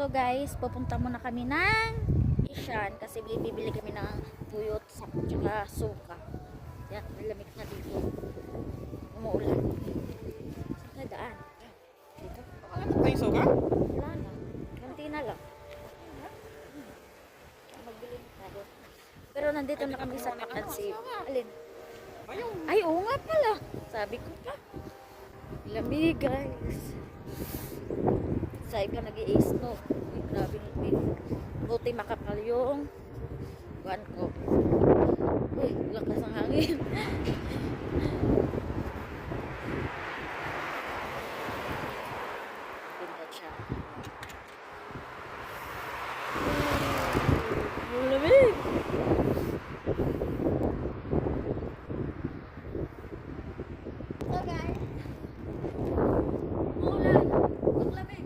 So guys, pupunta muna kami ng Ishan kasi bibili kami ng tuyot sa tsaka suka. Yan, malamig na dito. Umuulan. Sa daan. Dito. Ano tayong suka? Wala na. Kunti na lang. Magbili na tayo. Pero nandito na kami sa Pakansi. Alin? Ay, oo nga pala. Sabi ko pa. Lamig guys. Sa'yo ka nag-i-snow. Ay, grabe lamig. Buti makapal yung buwan ko. Uy, lakas ng hangin. Ganda siya. Ang lamig. So guys, ulan. Ang lamig.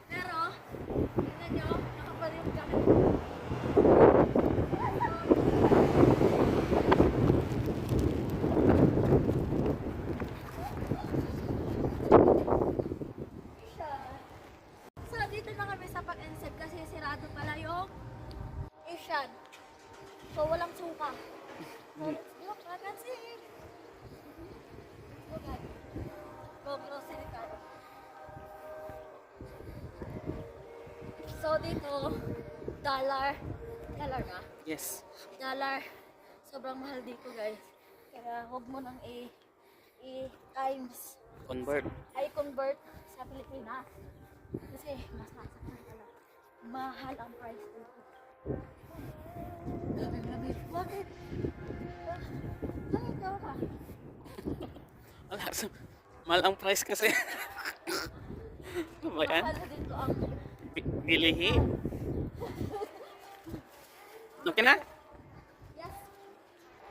Pero, tingnan nyo, nakapal yung jacket ko. So, dito na kami sa Pag-Ensed kasi sirado pala yung Asian. So, walang suka. So, let's go, Pag-Ensed! Go, guys. Go, grocery tayo. So, dito, dollar na. Yes. Dollar. Sobrang mahal dito, guys. Kaya, huwag mo nang i-times. Convert. I-convert sa Pilipinas. Kasi, mas masakit pala. Mahal ang price dito. Grabe. Bakit? Bakit ikaw ka? Mahal ang price kasi. Ano ba yan? Mahal na dito ang Bilihi. Okay na?